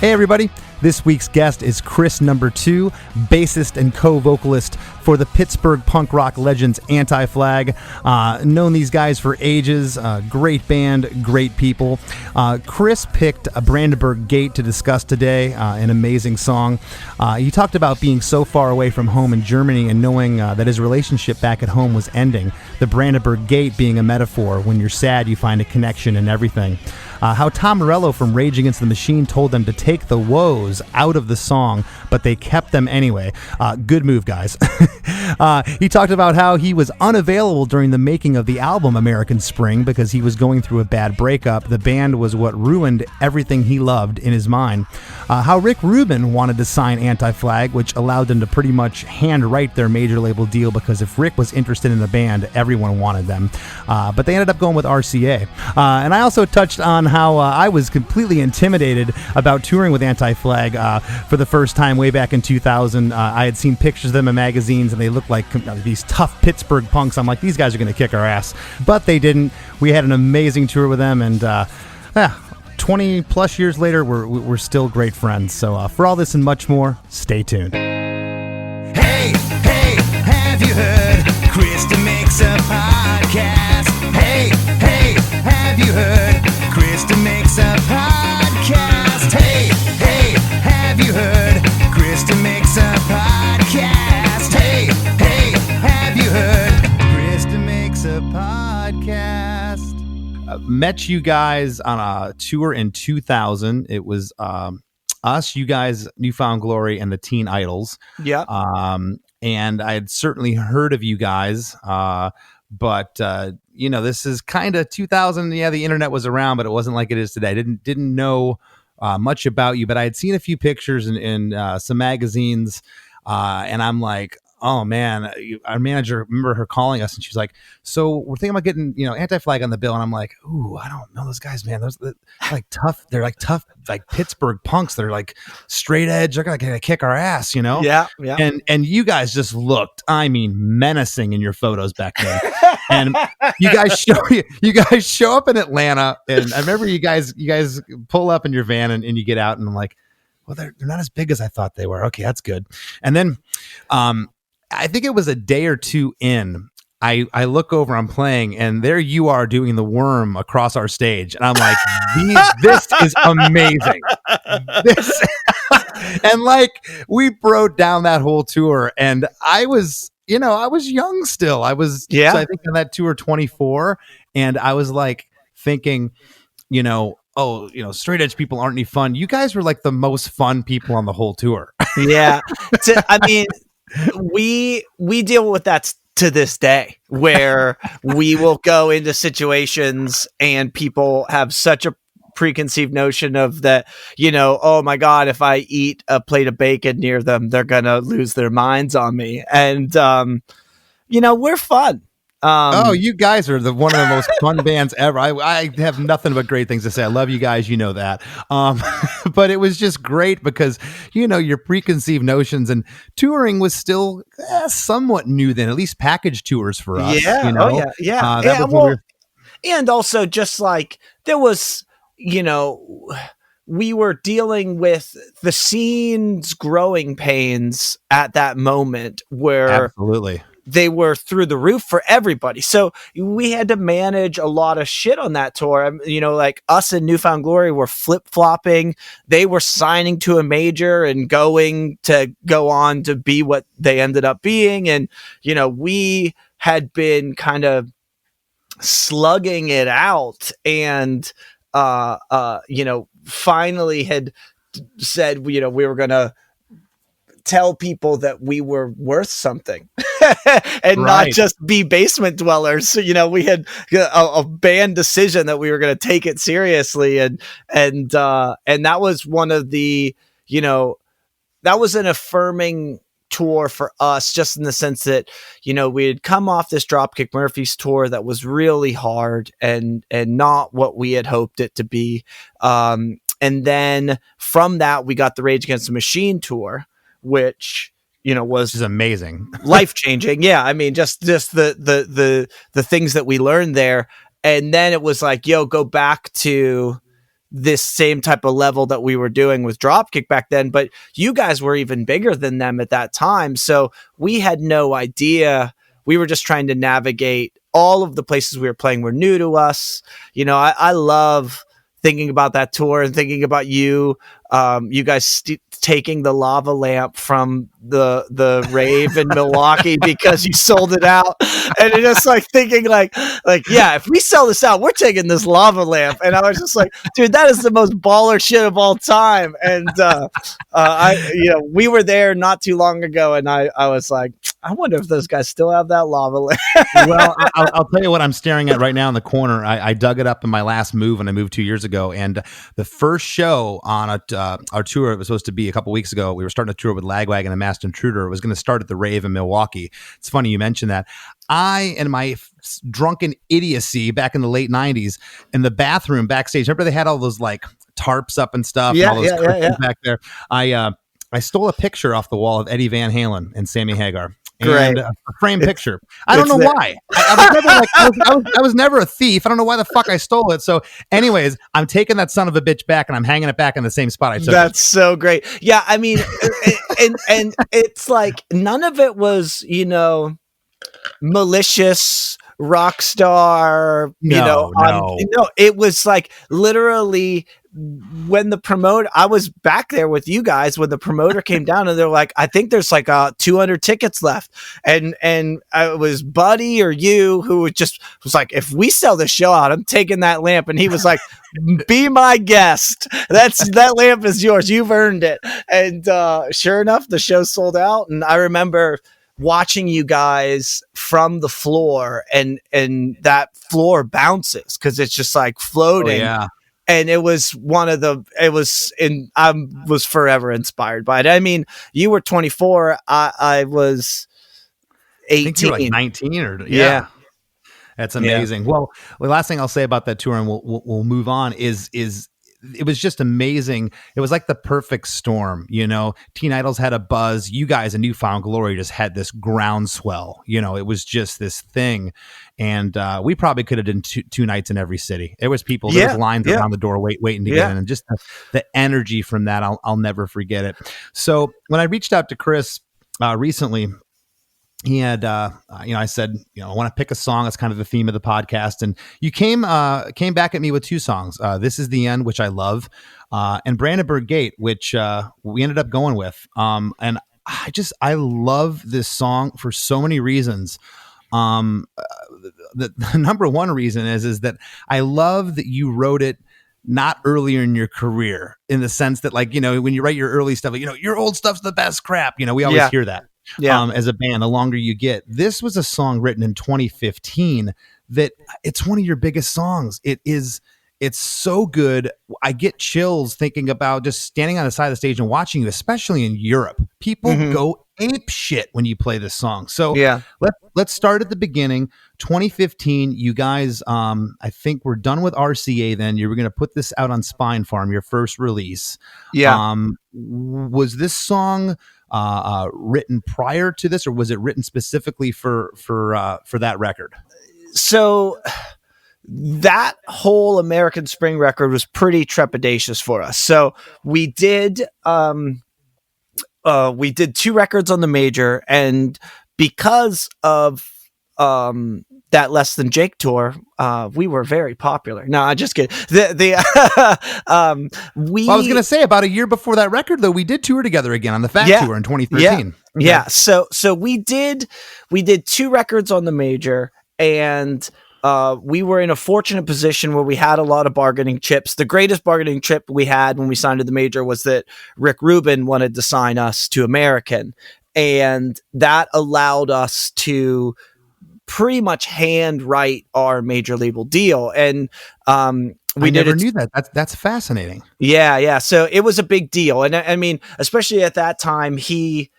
Hey everybody, this week's guest is Chris Number 2, bassist and co-vocalist for the Pittsburgh punk rock legends Anti-Flag. Known these guys for ages, great band, great people. Chris picked a Brandenburg Gate to discuss today, an amazing song. He talked about being so far away from home in Germany and knowing that his relationship back at home was ending. The Brandenburg Gate being a metaphor. When you're sad, you find a connection in everything. How Tom Morello from Rage Against the Machine told them to take the woes out of the song, but they kept them anyway. Good move, guys. He talked about how he was unavailable during the making of the album American Spring because he was going through a bad breakup. The band was what ruined everything he loved in his mind. How Rick Rubin wanted to sign Anti-Flag, which allowed them to pretty much handwrite their major label deal because if Rick was interested in the band, everyone wanted them. But they ended up going with RCA. And I also touched on how I was completely intimidated about touring with Anti-Flag for the first time way back in 2000. I had seen pictures of them in magazines and they looked like these tough Pittsburgh punks. I'm like, these guys are going to kick our ass. But they didn't. We had an amazing tour with them, and 20 plus years later, we're still great friends. So for all this and much more, stay tuned. Hey, have you heard? Chris DeMakes a podcast. Hey, have you heard? Chris DeMakes a podcast. Hey, have you heard? Chris DeMakes a podcast. Hey, have you heard? Chris DeMakes a podcast. Met you guys on a tour in 2000. It was us, you guys, Newfound Glory, and the Teen Idols. Yeah. And I had certainly heard of you guys, but this is kind of 2000. Yeah, the internet was around, but it wasn't like it is today. I didn't know much about you, but I had seen a few pictures in some magazines, and I'm like, oh man, our manager, remember her calling us and she's like, so we're thinking about getting, Anti-Flag on the bill. And I'm like, ooh, I don't know those guys, man. They're like tough. They're like tough, like Pittsburgh punks. They're like straight edge. They're going to kick our ass, Yeah. And you guys just looked, menacing in your photos back then. And you guys show up in Atlanta, and I remember you guys pull up in your van and you get out, and I'm like, well, they're not as big as I thought they were. Okay, that's good. And then I think it was a day or two in, I look over, I'm playing, and there you are doing the worm across our stage. And I'm like, this is amazing. And like, we broke down that whole tour, and I was young still. I was, so I think on that tour 24, and I was like thinking, straight edge people aren't any fun. You guys were like the most fun people on the whole tour. Yeah. We deal with that to this day, where we will go into situations and people have such a preconceived notion of that, oh my God, if I eat a plate of bacon near them, they're going to lose their minds on me. And, we're fun. You guys are one of the most fun bands ever. I have nothing but great things to say. I love you guys. You know that. But it was just great because, your preconceived notions, and touring was still somewhat new then, at least package tours for us. Yeah. And also just like there was, we were dealing with the scene's growing pains at that moment where absolutely they were through the roof for everybody. So we had to manage a lot of shit on that tour. Like us and Newfound Glory were flip-flopping. They were signing to a major and going to go on to be what they ended up being. And, we had been kind of slugging it out and, finally had said, we were going to tell people that we were worth something and not just be basement dwellers. So, we had a band decision that we were going to take it seriously. And that was one of the, that was an affirming tour for us, just in the sense that, we had come off this Dropkick Murphys tour that was really hard and not what we had hoped it to be. And then from that, we got the Rage Against the Machine tour, which was amazing, life changing. Yeah, I mean, just the things that we learned there, and then it was like, go back to this same type of level that we were doing with Dropkick back then, but you guys were even bigger than them at that time. So we had no idea. We were just trying to navigate all of the places we were playing were new to us. I love thinking about that tour and thinking about you guys taking the lava lamp from the rave in Milwaukee because you sold it out, and it's just like thinking like yeah, if we sell this out, we're taking this lava lamp. And I was just like, dude, that is the most baller shit of all time. And we were there not too long ago, and I was like, I wonder if those guys still have that lava lamp. Well, I'll tell you what I'm staring at right now in the corner. I dug it up in my last move when I moved 2 years ago, and the first show on our tour, it was supposed to be a couple weeks ago. We were starting a tour with Lagwagon and Masked Intruder. It was going to start at the rave in Milwaukee. It's funny you mentioned that. I and my drunken idiocy back in the late 90s in the bathroom backstage. Remember they had all those like tarps up and stuff. Yeah, and all those back there. I stole a picture off the wall of Eddie Van Halen and Sammy Hagar. Great. And a framed picture. I don't know why. I was never a thief. I don't know why the fuck I stole it. So anyways, I'm taking that son of a bitch back and I'm hanging it back in the same spot I took That's so great. Yeah, I mean, and it's like none of it was, malicious rock star, No, it was like literally when the promoter, I was back there with you guys when the promoter came down and they're like, I think there's like 200 tickets left. And it was Buddy or you who was like, if we sell the show out, I'm taking that lamp. And he was like, be my guest. That lamp is yours. You've earned it. And sure enough, the show sold out. And I remember watching you guys from the floor and that floor bounces because it's just like floating. Oh, yeah. And I was forever inspired by it. I mean, you were 24. I was 18. I think you were like 19 or yeah. That's amazing. Yeah. Well, the last thing I'll say about that tour, and we'll move on, is it was just amazing. It was like the perfect storm, Teen Idols had a buzz. You guys in Newfound Glory just had this groundswell. It was just this thing. And we probably could have done two nights in every city. There was people, there was lines around the door waiting to get in. And just the energy from that, I'll never forget it. So when I reached out to Chris recently, he had, I said, I want to pick a song. That's kind of the theme of the podcast. And you came back at me with two songs. This Is the End, which I love, and Brandenburg Gate, which we ended up going with. And I love this song for so many reasons. The number one reason is that I love that you wrote it not earlier in your career, in the sense that, like, when you write your early stuff, your old stuff's the best crap. We always hear that. Yeah. As a band, the longer you get. This was a song written in 2015 that it's one of your biggest songs. It's so good. I get chills thinking about just standing on the side of the stage and watching you, especially in Europe. People go ape shit when you play this song. So let's start at the beginning. 2015, you guys, I think we're done with RCA then. You were going to put this out on Spine Farm, your first release. Yeah. Was this song written prior to this, or was it written specifically for that record? So that whole American Spring record was pretty trepidatious for us. So we did two records on the major, and because of that Less Than Jake tour, we were very popular. No, I just kidding. I was going to say, about a year before that record, though, we did tour together again on the Fat Tour in 2013. Yeah. So we did two records on the major, and we were in a fortunate position where we had a lot of bargaining chips. The greatest bargaining chip we had when we signed to the major was that Rick Rubin wanted to sign us to American, and that allowed us to pretty much hand write our major label deal. And we never knew that. That's fascinating. Yeah. So it was a big deal. And I mean, especially at that time, he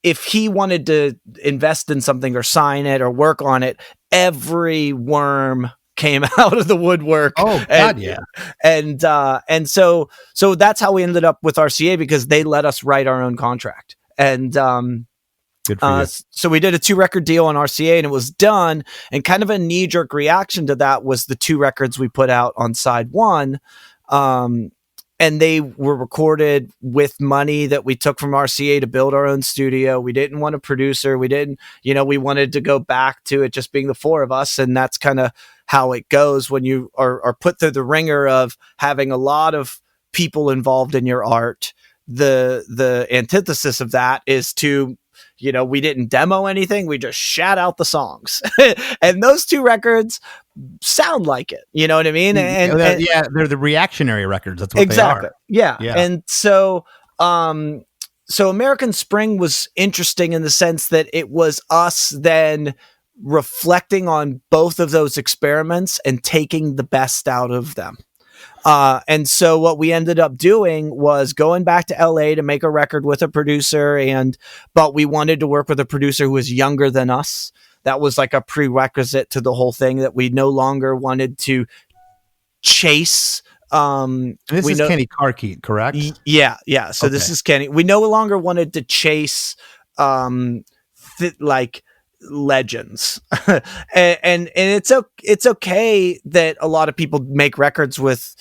if he wanted to invest in something or sign it or work on it, every worm came out of the woodwork. Oh God, yeah. And so that's how we ended up with RCA, because they let us write our own contract. And Good for you. So we did a 2-record deal on RCA and it was done. And kind of a knee-jerk reaction to that was the 2 records we put out on side 1. And they were recorded with money that we took from RCA to build our own studio. We didn't want a producer. We didn't, we wanted to go back to it just being the 4 of us. And that's kind of how it goes when you are put through the ringer of having a lot of people involved in your art. The antithesis of that is to, we didn't demo anything. We just shat out the songs. And those 2 records sound like it. You know what I mean? And they're the reactionary records. That's what exactly. they are. Yeah. And so American Spring was interesting in the sense that it was us then reflecting on both of those experiments and taking the best out of them. And so what we ended up doing was going back to LA to make a record with a producer, but we wanted to work with a producer who was younger than us. That was like a prerequisite to the whole thing, that we no longer wanted to chase. This is Kenny Carkeet, correct? Yeah. So okay. This is Kenny. We no longer wanted to chase, like legends. and it's okay that a lot of people make records with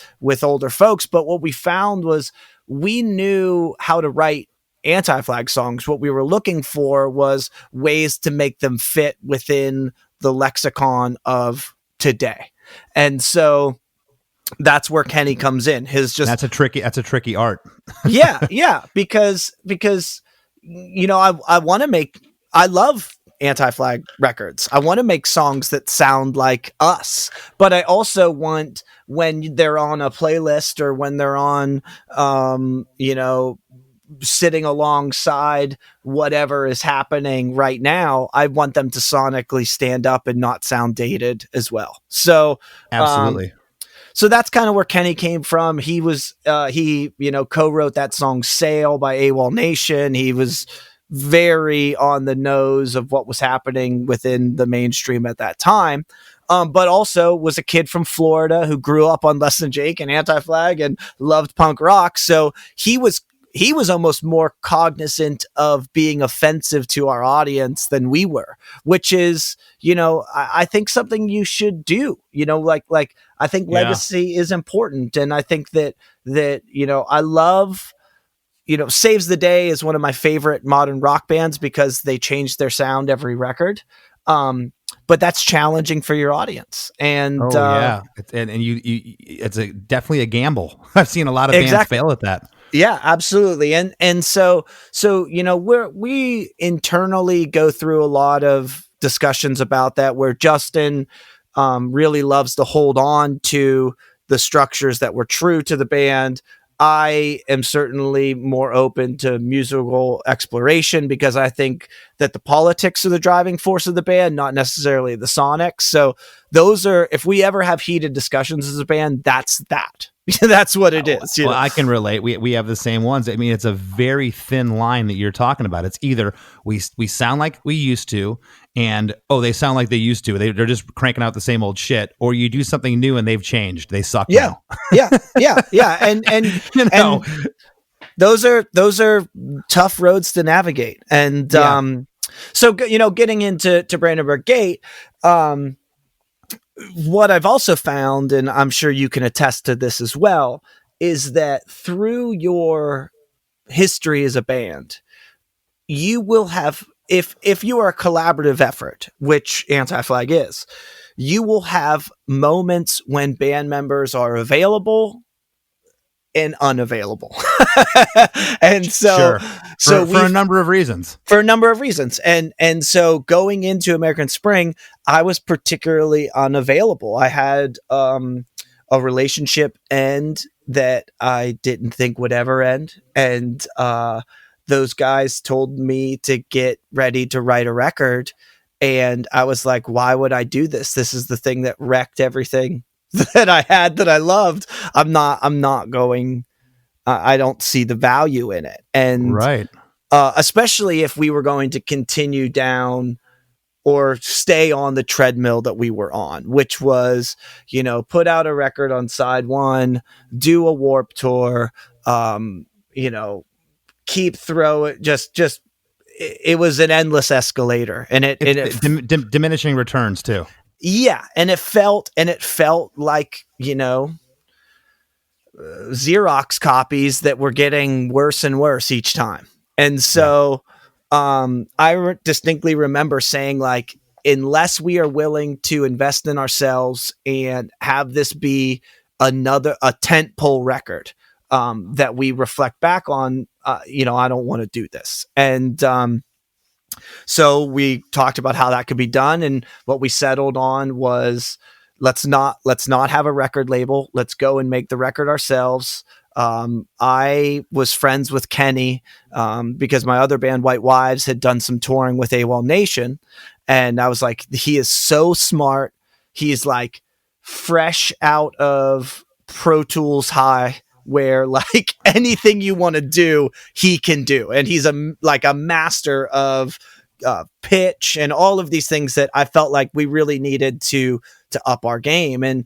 older folks, but what we found was we knew how to write Anti-Flag songs. What we were looking for was ways to make them fit within the lexicon of today. And so that's where Kenny comes in. That's a tricky art. yeah, because I love Anti-Flag records. I want to make songs that sound like us, but I also want, when they're on a playlist or when they're on, sitting alongside whatever is happening right now, I want them to sonically stand up and not sound dated as well. So absolutely. So that's kind of where Kenny came from. He was, co-wrote that song Sail by AWOL Nation. He was very on the nose of what was happening within the mainstream at that time. But also was a kid from Florida who grew up on Less Than Jake and Anti-Flag and loved punk rock. So he was almost more cognizant of being offensive to our audience than we were, which is, I think something you should do, like I think legacy is important. And I think that, I love, Saves the Day is one of my favorite modern rock bands because they change their sound every record. But that's challenging for your audience. And it's definitely a gamble. I've seen a lot of bands fail at that. Yeah, absolutely. And so we internally go through a lot of discussions about that, where Justin really loves to hold on to the structures that were true to the band. I am certainly more open to musical exploration because I think that the politics are the driving force of the band, not necessarily the sonics. So those are, if we ever have heated discussions as a band, that's that. That's what it is. Well, I can relate. We have the same ones. I mean, it's a very thin line that you're talking about. It's either we sound like we used to, and they sound like they used to. They're just cranking out the same old shit, or you do something new and they've changed. They suck now. Yeah. And and those are tough roads to navigate. And so getting into Brandenburg Gate. What I've also found, and I'm sure you can attest to this as well, is that through your history as a band, you will have, if you are a collaborative effort, which Anti-Flag is, you will have moments when band members are available and unavailable. And so, sure. For a number of reasons. And so going into American Spring, I was particularly unavailable. I had a relationship end that I didn't think would ever end. And those guys told me to get ready to write a record. And I was like, why would I do this? This is the thing that wrecked everything that I had that I loved. I'm not going, I don't see the value in it. And right. Especially if we were going to continue down or stay on the treadmill that we were on, which was, put out a record on side 1, do a Warped Tour, keep throwing, just it was an endless escalator, and diminishing returns too. Yeah, and it felt like, Xerox copies that were getting worse and worse each time. And so I distinctly remember saying, like, unless we are willing to invest in ourselves and have this be a tentpole record that we reflect back on, I don't want to do this. And so we talked about how that could be done, and what we settled on was, let's not have a record label. Let's go and make the record ourselves. I was friends with Kenny because my other band, White Wives, had done some touring with AWOL Nation, and I was like, he is so smart. He's like fresh out of Pro Tools High, where like anything you want to do, he can do. And he's a master of pitch and all of these things that I felt like we really needed to up our game. And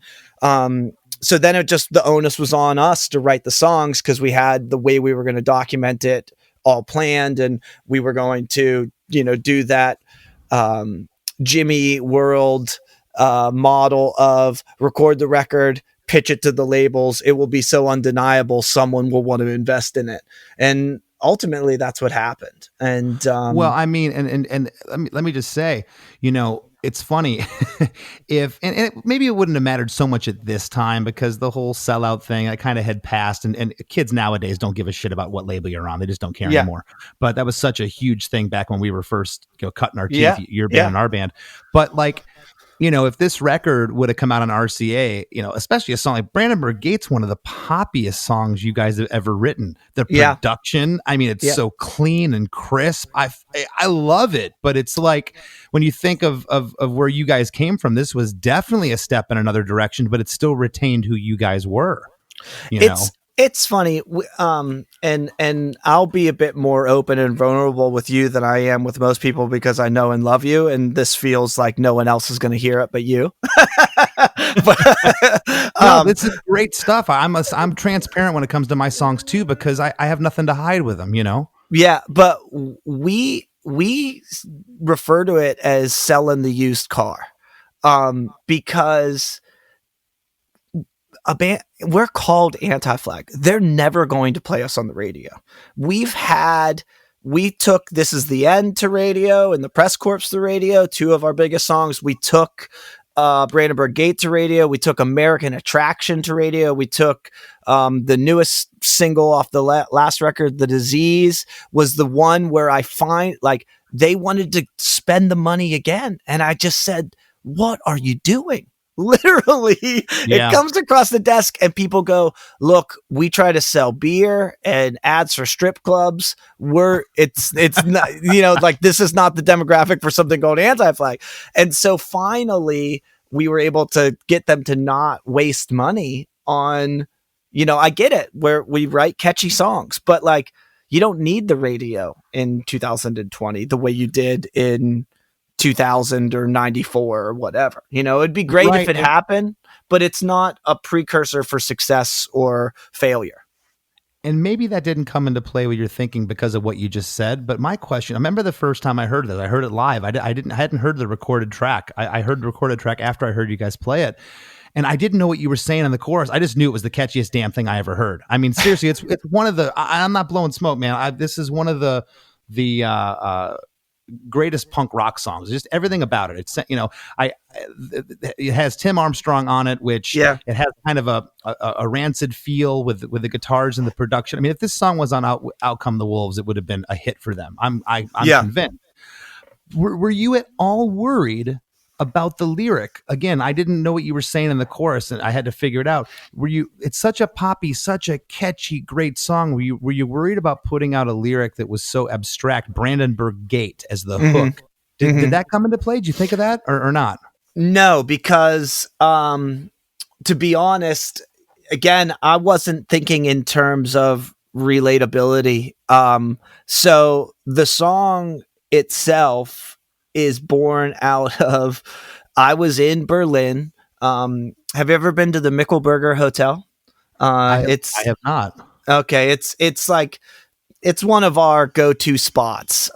so then the onus was on us to write the songs, because we had the way we were going to document it all planned, and we were going to, do that Jimmy World model of record the record, pitch it to the labels. It will be so undeniable, someone will want to invest in it. And ultimately that's what happened. And well, I mean, and let me just say, it's funny maybe it wouldn't have mattered so much at this time, because the whole sellout thing, I kind of had passed, and kids nowadays don't give a shit about what label you're on. They just don't care anymore. But that was such a huge thing back when we were first cutting our teeth, your band and our band. But like, if this record would have come out on RCA, especially a song like Brandenburg Gate's one of the poppiest songs you guys have ever written. The production, I mean, it's so clean and crisp. I love it. But it's like, when you think of where you guys came from, this was definitely a step in another direction, but it still retained who you guys were. It's funny, and I'll be a bit more open and vulnerable with you than I am with most people, because I know and love you, and this feels like no one else is going to hear it but you. No, this is great stuff. I'm transparent when it comes to my songs too, because I have nothing to hide with them. Yeah, but we refer to it as selling the used car, because a band, we're called Anti-Flag. They're never going to play us on the radio. We took This Is the End to radio and the Press Corps to radio, two of our biggest songs. We took Brandenburg Gate to radio. We took American Attraction to radio. We took the newest single off the last record, The Disease, was the one where I find like they wanted to spend the money again. And I just said, what are you doing? Literally, it comes across the desk and people go, look, we try to sell beer and ads for strip clubs. It's not, like, this is not the demographic for something called Anti-Flag. And so finally we were able to get them to not waste money on, I get it, where we write catchy songs, but like, you don't need the radio in 2020 the way you did in 2000 or 94 or whatever. It'd be great if it happened, but it's not a precursor for success or failure. And maybe that didn't come into play with your thinking because of what you just said. But my question, I remember the first time I heard this, I heard it live. I hadn't heard the recorded track. I heard the recorded track after I heard you guys play it. And I didn't know what you were saying in the chorus. I just knew it was the catchiest damn thing I ever heard. I mean, seriously, it's one of the, I'm not blowing smoke, man. This is one of the greatest punk rock songs. Just everything about it. It's, it has Tim Armstrong on it, which it has kind of a rancid feel with the guitars and the production. I mean, if this song was on Out Come the Wolves, it would have been a hit for them. I'm convinced. Were you at all worried about the lyric? Again, I didn't know what you were saying in the chorus, and I had to figure it out. It's such a poppy, such a catchy, great song. Were you worried about putting out a lyric that was so abstract, Brandenburg Gate as the hook? Did that come into play? Did you think of that or not? No, because to be honest, again, I wasn't thinking in terms of relatability. So the song itself is born out of, I was in Berlin. Have you ever been to the Michelberger Hotel? I have not. Okay. It's like it's one of our go-to spots.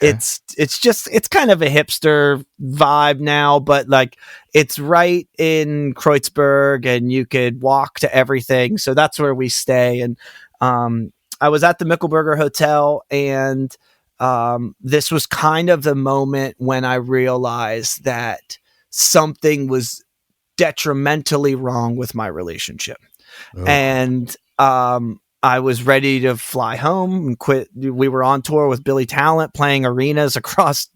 It's kind of a hipster vibe now, but like it's right in Kreuzberg and you could walk to everything. So that's where we stay. And I was at the Michelberger Hotel, and this was kind of the moment when I realized that something was detrimentally wrong with my relationship. Oh. And I was ready to fly home and quit. We were on tour with Billy Talent playing arenas across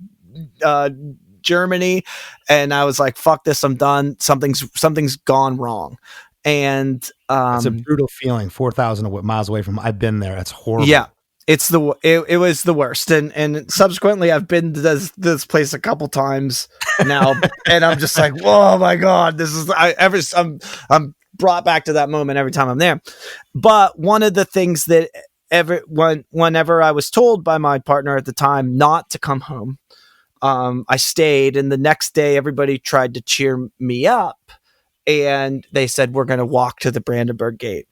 Germany. And I was like, fuck this, I'm done. Something's gone wrong. And it's a brutal feeling. 4,000 miles away from, I've been there. That's horrible. Yeah. It was the worst. And subsequently I've been to this place a couple times now. And I'm just like, oh my God, I'm brought back to that moment every time I'm there. But one of the things that whenever I was told by my partner at the time not to come home, I stayed, and the next day everybody tried to cheer me up, and they said, we're going to walk to the Brandenburg Gate.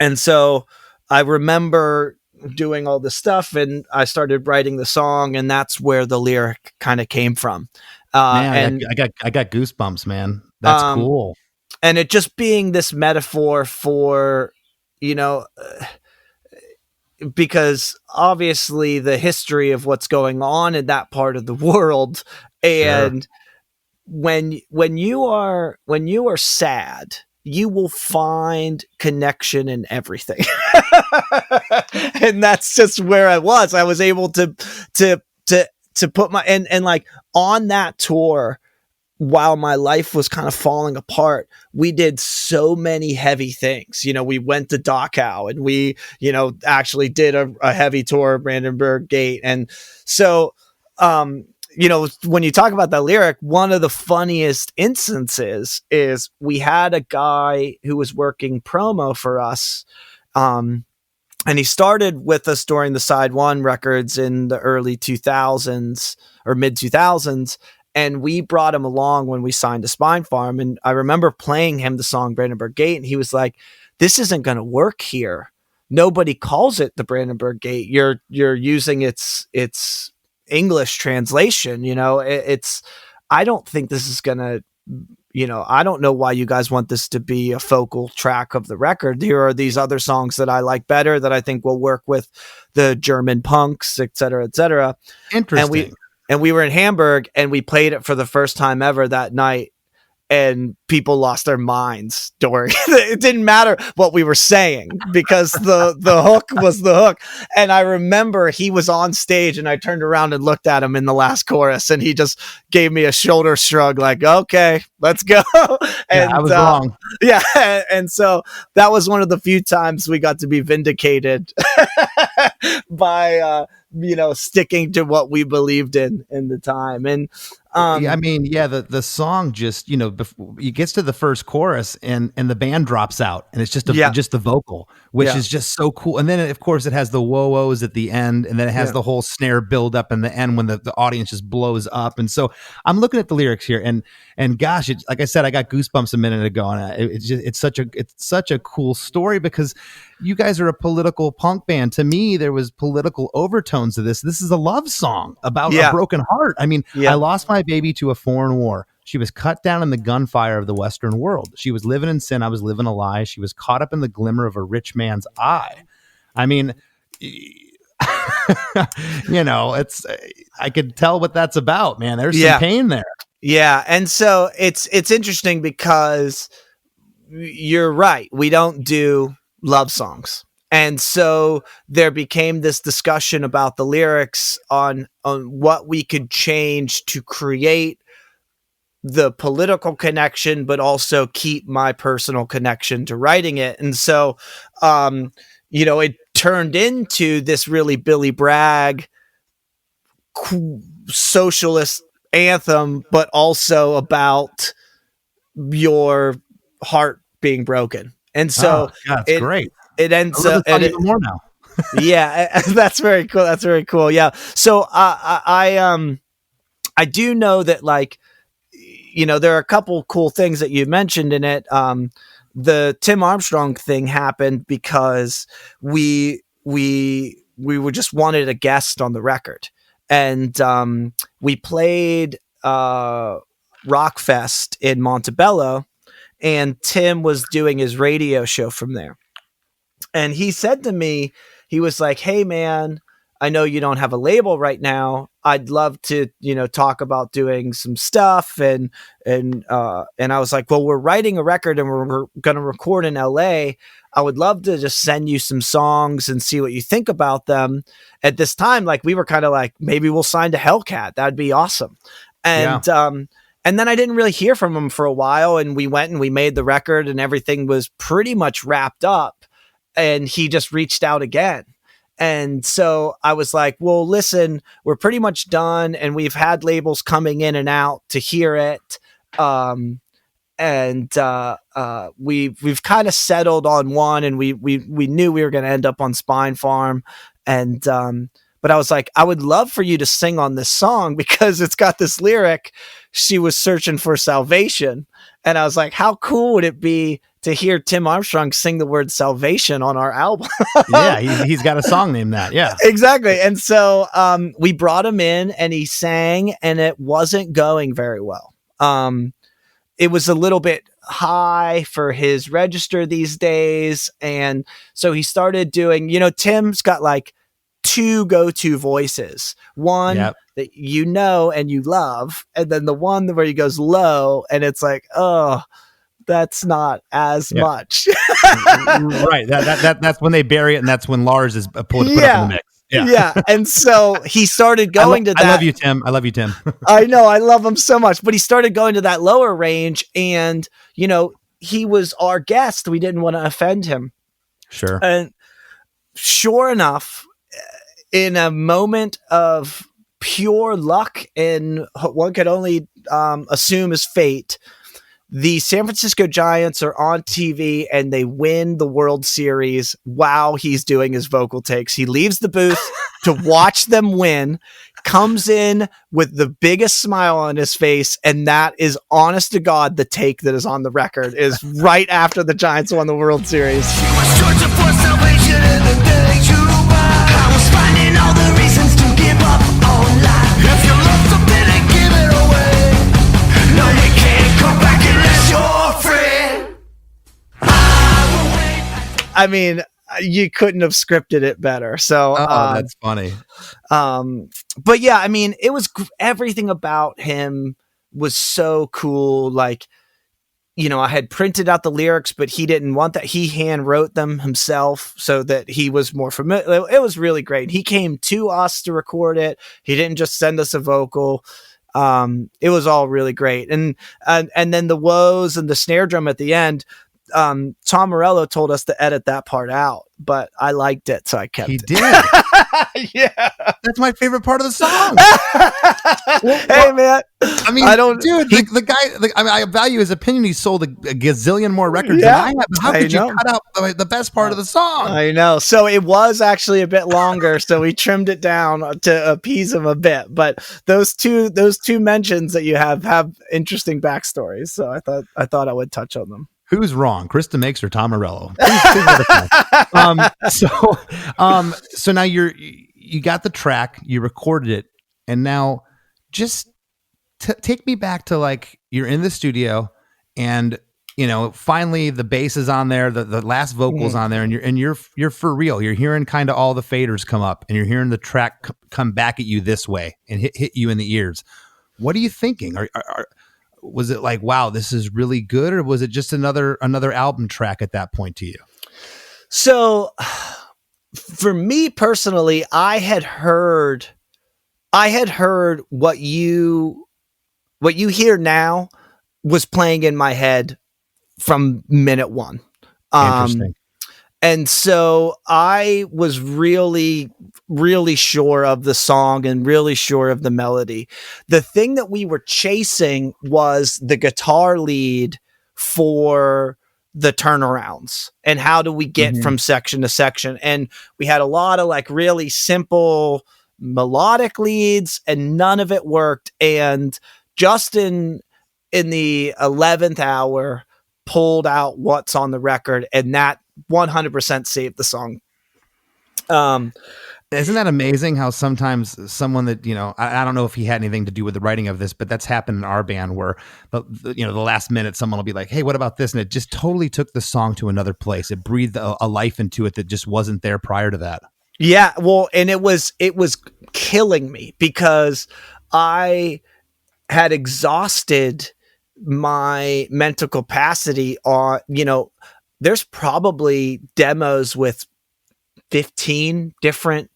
And so I remember doing all this stuff, and I started writing the song, and that's where the lyric kind of came from. Man, I got goosebumps, man. That's cool. And it just being this metaphor for, because obviously the history of what's going on in that part of the world. And when you are sad, you will find connection in everything. And that's just where I was able to put my, and like on that tour, while my life was kind of falling apart, we did so many heavy things. We went to Dachau, and we, actually did a heavy tour of Brandenburg Gate. And so, when you talk about that lyric, one of the funniest instances is we had a guy who was working promo for us. And he started with us during the Side One records in the early 2000s or mid 2000s. And we brought him along when we signed to Spine Farm. And I remember playing him the song Brandenburg Gate. And he was like, this isn't going to work here. Nobody calls it the Brandenburg Gate. You're using its English translation. I don't think this is going to, I don't know why you guys want this to be a focal track of the record. Here are these other songs that I like better that I think will work with the German punks, et cetera, et cetera. Interesting. And we were in Hamburg, and we played it for the first time ever that night, and people lost their minds during it. Didn't matter what we were saying because the hook was the hook. And I remember he was on stage, and I turned around and looked at him in the last chorus, and he just gave me a shoulder shrug like, okay, let's go. And I was wrong. Yeah. And so that was one of the few times we got to be vindicated by, sticking to what we believed in the time. And the song just, before it gets to the first chorus and the band drops out, and it's just just the vocal, which is just so cool. And then of course it has the whoa-ohs at the end, and then it has the whole snare build up in the end when the audience just blows up. And so I'm looking at the lyrics here, and gosh, like I said, I got goosebumps a minute ago, and it's such a cool story because you guys are a political punk band. To me, there was political overtones to this. This is a love song about a broken heart. I mean, I lost my baby to a foreign war. She was cut down in the gunfire of the Western world. She was living in sin. I was living a lie. She was caught up in the glimmer of a rich man's eye. I mean, I could tell what that's about, man. There's some pain there. Yeah. And so it's interesting because you're right. We don't do love songs. And so there became this discussion about the lyrics on what we could change to create the political connection, but also keep my personal connection to writing it. And so, it turned into this really Billy Bragg socialist anthem, but also about your heart being broken. And so that's great. It ends up even more now. Yeah, that's very cool. That's very cool. Yeah. So I do know that, like, there are a couple cool things that you mentioned in it. The Tim Armstrong thing happened because we we were just wanted a guest on the record, and we played Rockfest in Montebello, and Tim was doing his radio show from there. And he said to me, he was like, "Hey man, I know you don't have a label right now. I'd love to, talk about doing some stuff." And I was like, "Well, we're writing a record and we're going to record in LA. I would love to just send you some songs and see what you think about them." At this time, like, we were kind of like, maybe we'll sign to Hellcat. That'd be awesome. And, and then I didn't really hear from him for a while, and we went and we made the record and everything was pretty much wrapped up, and he just reached out again. And so I was like, "Well, listen, we're pretty much done, and we've had labels coming in and out to hear it. We've kind of settled on one, and we knew we were going to end up on Spine Farm. And, but I was like, I would love for you to sing on this song because it's got this lyric, 'She was searching for salvation.'" And I was like, how cool would it be to hear Tim Armstrong sing the word salvation on our album? Yeah, he's got a song named that. Yeah, exactly. And so we brought him in and he sang, and it wasn't going very well. It was a little bit high for his register these days. And so he started doing, Tim's got like two go-to voices. One that and you love, and then the one where he goes low, and it's like, oh, that's not as much. Right. That's when they bury it, and that's when Lars is put up in the mix. Yeah. And so he started going to that. I love you, Tim. I know. I love him so much. But he started going to that lower range, and, he was our guest. We didn't want to offend him. Sure. And sure enough, in a moment of pure luck and one could only assume is fate, the San Francisco Giants are on TV and they win the World Series while he's doing his vocal takes. He leaves the booth to watch them win, comes in with the biggest smile on his face, and that is, honest to God, the take that is on the record is right after the Giants won the World Series. She was searching for salvation in the day you were. I was finding all the reasons to give up on life. If you love something and give it away, no, you can't come back unless you're free. I mean, you couldn't have scripted it better. So, that's funny. But yeah, I mean, it was everything about him was so cool. Like, I had printed out the lyrics, but he didn't want that. He hand wrote them himself so that he was more familiar. It was really great. He came to us to record it. He didn't just send us a vocal. It was all really great. And then the woes and the snare drum at the end, Tom Morello told us to edit that part out, but I liked it, so I kept it. He did. Yeah. That's my favorite part of the song. Hey, man. I mean, the guy, I value his opinion. He sold a gazillion more records than I have. How could you cut out the best part of the song? I know. So it was actually a bit longer, so we trimmed it down to appease him a bit. But those two mentions that you have interesting backstories. So I thought I would touch on them. Who's wrong, Chris DeMakes or Tom Morello? So now you got the track, you recorded it, and now just take me back to, like, you're in the studio, and finally the bass is on there, the last vocals on there, and you're for real. You're hearing kind of all the faders come up, and you're hearing the track come back at you this way and hit you in the ears. What are you thinking? Was it like, wow, this is really good, or was it just another album track at that point to you? So for me personally, I had heard what you hear now was playing in my head from minute one. Interesting. And so I was really, really sure of the song and really sure of the melody. The thing that we were chasing was the guitar lead for the turnarounds and how do we get from section to section. And we had a lot of like really simple melodic leads and none of it worked. And Justin in the 11th hour pulled out what's on the record, and that 100% saved the song. Um, Isn't that amazing how sometimes someone that, I don't know if he had anything to do with the writing of this, but that's happened in our band where the last minute someone will be like, hey, what about this? And it just totally took the song to another place. It breathed a life into it that just wasn't there prior to that. yeah, well, and it was killing me because I had exhausted my mental capacity on, there's probably demos with 15 different.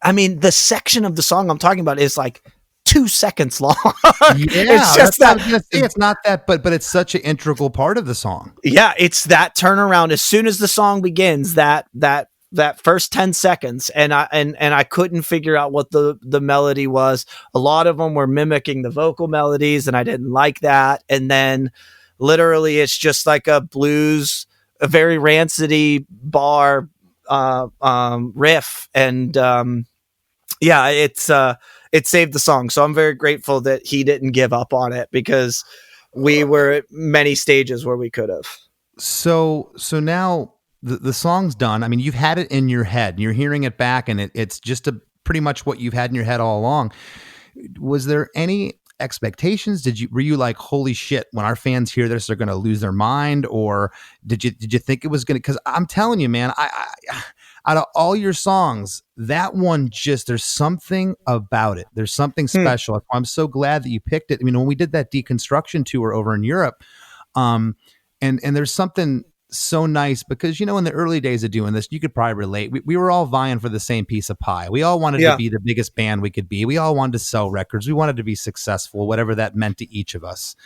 I mean, the section of the song I'm talking about is like 2 seconds long. It's just that. I was gonna say it's not that, but it's such an integral part of the song. Yeah, it's that turnaround as soon as the song begins. That first 10 seconds, and I couldn't figure out what the melody was. A lot of them were mimicking the vocal melodies, and I didn't like that. And then, literally, it's just like a blues, a very rancidy bar riff, and yeah, it saved the song. So I'm very grateful that he didn't give up on it because we were at many stages where we could have. So now the song's done. I mean, you've had it in your head, and you're hearing it back, and it's just pretty much what you've had in your head all along. Was there any expectations? Were you like, holy shit, when our fans hear this, they're going to lose their mind? Or did you think it was going to, because I'm telling you, man, I out of all your songs, that one there's something about it. There's something special. I'm so glad that you picked it. I mean, when we did that deconstruction tour over in Europe, and there's something so nice because, in the early days of doing this, you could probably relate. We were all vying for the same piece of pie. We all wanted to be the biggest band we could be. We all wanted to sell records. We wanted to be successful, whatever that meant to each of us.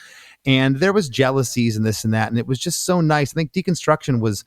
And there was jealousies and this and that. And it was just so nice. I think deconstruction was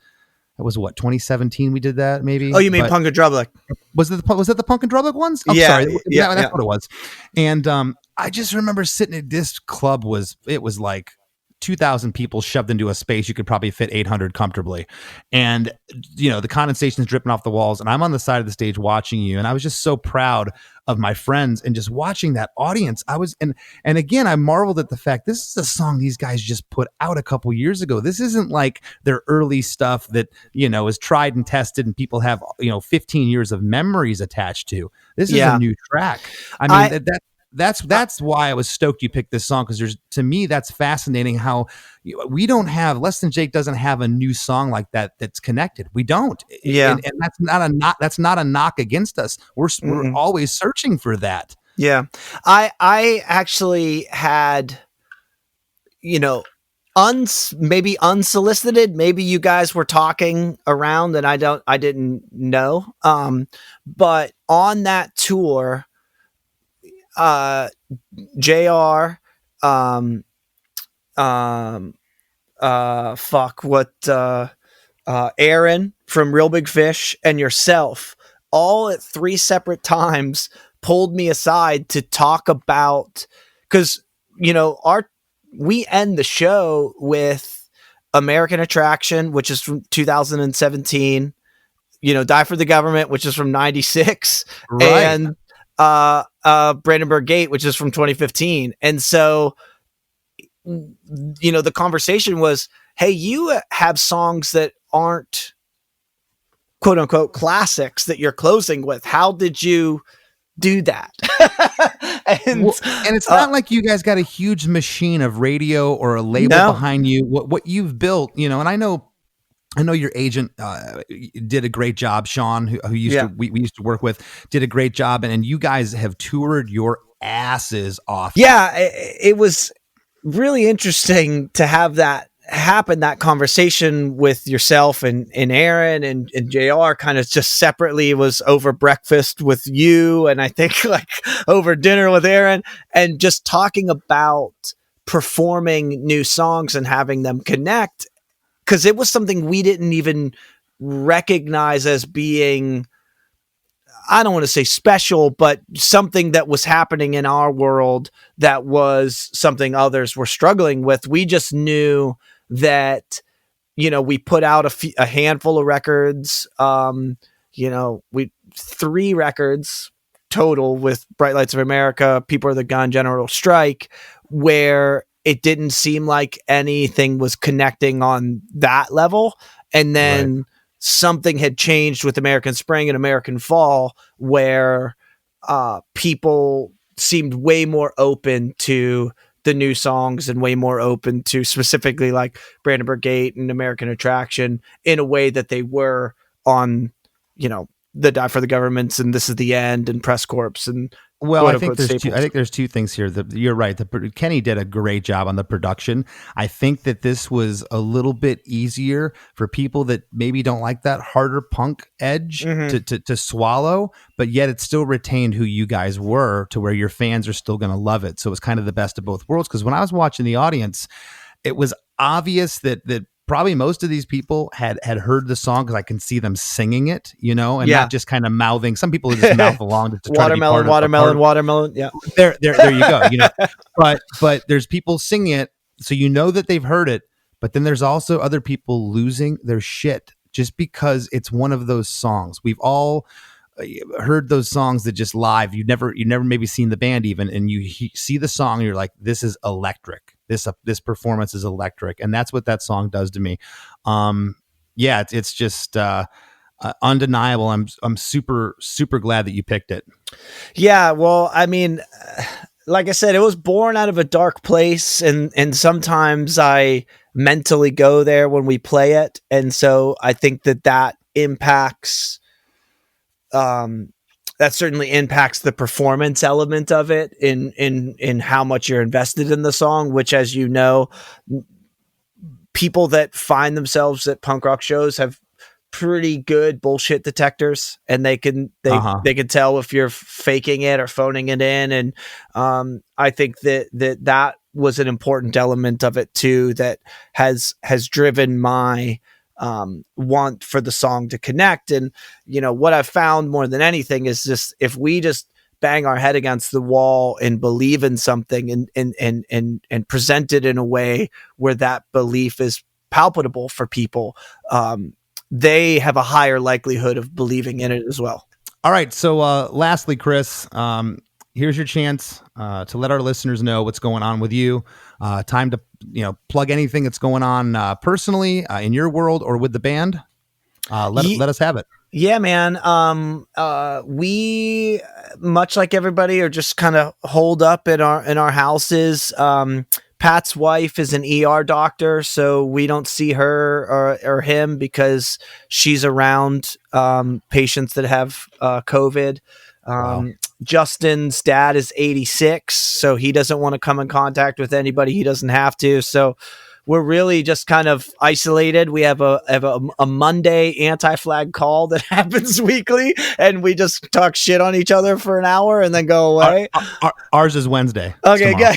what, 2017 we did that maybe? Oh, you mean Punk and Drublic? Was that the Punk and Drublic ones? I'm sorry. That's what it was. And I just remember sitting at this club it was like 2,000 people shoved into a space you could probably fit 800 comfortably, and the condensation is dripping off the walls, and I'm on the side of the stage watching you, and I was just so proud of my friends and just watching that audience. I was and again, I marveled at the fact this is a song these guys just put out a couple years ago. This isn't like their early stuff that is tried and tested and people have 15 years of memories attached to. This is a new track. I mean, that's why I was stoked you picked this song, because to me that's fascinating how we don't have Less Than Jake doesn't have a new song like that that's connected. We don't. And that's not a knock against us. We're always searching for that. Yeah. I actually had maybe unsolicited, maybe you guys were talking around and I didn't know, but on that tour, JR, Aaron from Real Big Fish and yourself all at 3 separate times pulled me aside to talk about, because we end the show with American Attraction, which is from 2017, Die for the Government, which is from 96, right, and Brandenburg Gate, which is from 2015. And so, the conversation was, hey, you have songs that aren't quote unquote classics that you're closing with. How did you do that? and it's not like you guys got a huge machine of radio or a label behind you. What you've built, and I know your agent did a great job. Sean, who we used to work with, did a great job, and you guys have toured your asses off. Yeah, it was really interesting to have that happen, that conversation with yourself and Aaron and JR kind of just separately. It was over breakfast with you, and I think like over dinner with Aaron, and just talking about performing new songs and having them connect. Because it was something we didn't even recognize as being, I don't want to say special, but something that was happening in our world that was something others were struggling with. We just knew that, we put out a handful of records, 3 records total with Bright Lights of America, People Are the Gun, General Strike, where it didn't seem like anything was connecting on that level. And then something had changed with American Spring and American Fall, where people seemed way more open to the new songs and way more open to specifically like Brandenburg Gate and American Attraction in a way that they were on, the Die for the Governments and This Is the End and Press Corps and well, I think there's two things here. You're right. Kenny did a great job on the production. I think that this was a little bit easier for people that maybe don't like that harder punk edge to swallow, but yet it still retained who you guys were to where your fans are still going to love it. So it's kind of the best of both worlds. Because when I was watching the audience, it was obvious that probably most of these people had heard the song because I can see them singing it, and not just kind of mouthing. Some people just mouth along to try watermelon, to be watermelon. Yeah, there you go. But there's people singing it, so that they've heard it. But then there's also other people losing their shit just because it's one of those songs. We've all heard those songs that just live. You never maybe seen the band even, and you see the song, and you're like, this is electric. This performance is electric, and that's what that song does to me. It's just undeniable. I'm super glad that you picked it. Yeah, well, I mean, like I said, it was born out of a dark place, and sometimes I mentally go there when we play it, and so I think that impacts. That certainly impacts the performance element of it in how much you're invested in the song, which, as you know, people that find themselves at punk rock shows have pretty good bullshit detectors, and they can tell if you're faking it or phoning it in. And I think that was an important element of it too, that has driven my want for the song to connect. And what I've found more than anything is just, if we just bang our head against the wall and believe in something and present it in a way where that belief is palpable for people, they have a higher likelihood of believing in it as well. All right, so lastly, Chris, here's your chance to let our listeners know what's going on with you. Time to plug anything that's going on personally in your world or with the band. Let us have it. Yeah, man. We, much like everybody, are just kind of holed up in our houses. Pat's wife is an ER doctor, so we don't see her or him because she's around patients that have COVID. Wow. Justin's dad is 86, so he doesn't want to come in contact with anybody he doesn't have to. So we're really just kind of isolated. We have a Monday anti-flag call that happens weekly, and we just talk shit on each other for an hour and then go away. Ours is Wednesday. Okay, good.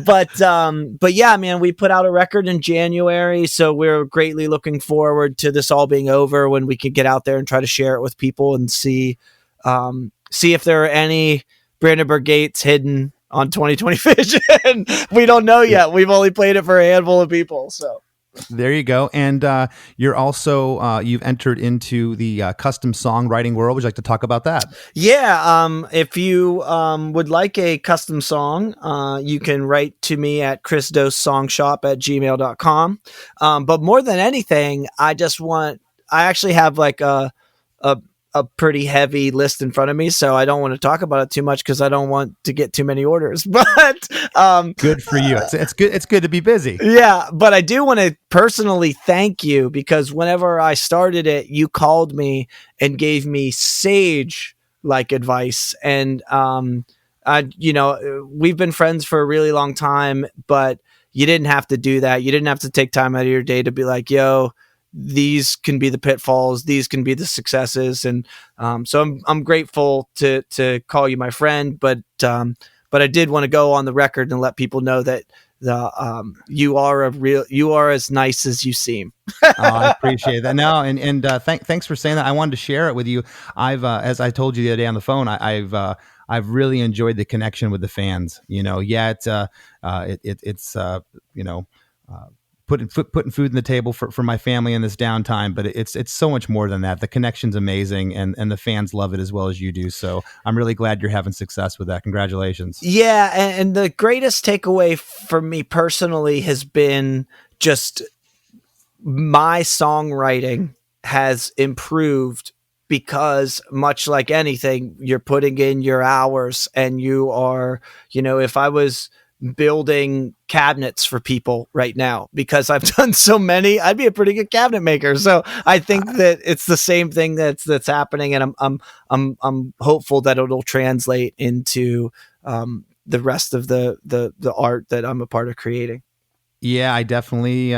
But yeah, man, we put out a record in January, so we're greatly looking forward to this all being over when we can get out there and try to share it with people and see if there are any Brandenburg Gates hidden on 2020 Vision. We don't know yet. We've only played it for a handful of people. So there you go. And you're also you've entered into the custom songwriting world. Would you like to talk about that? Yeah. If you would like a custom song, you can write to me at chrisdossongshop@gmail.com. But more than anything, I actually have like a pretty heavy list in front of me, so I don't want to talk about it too much because I don't want to get too many orders. But good for you. It's good. It's good to be busy. Yeah, but I do want to personally thank you, because whenever I started it, you called me and gave me sage like advice. And we've been friends for a really long time, but you didn't have to do that. You didn't have to take time out of your day to be like, yo, these can be the pitfalls, these can be the successes. And so I'm grateful to call you my friend, but I did want to go on the record and let people know that you are as nice as you seem. I appreciate that. No, and thanks for saying that. I wanted to share it with you. I've as I told you the other day on the phone, I've really enjoyed the connection with the fans. Putting food on the table for my family in this downtime, but it's so much more than that. The connection's amazing, and the fans love it as well as you do. So I'm really glad you're having success with that. Congratulations. Yeah, and the greatest takeaway for me personally has been just my songwriting has improved because, much like anything, you're putting in your hours, and you are, if I was building cabinets for people right now, because I've done so many, I'd be a pretty good cabinet maker. So I think that it's the same thing that's happening, and I'm hopeful that it'll translate into the rest of the art that I'm a part of creating. Yeah, I definitely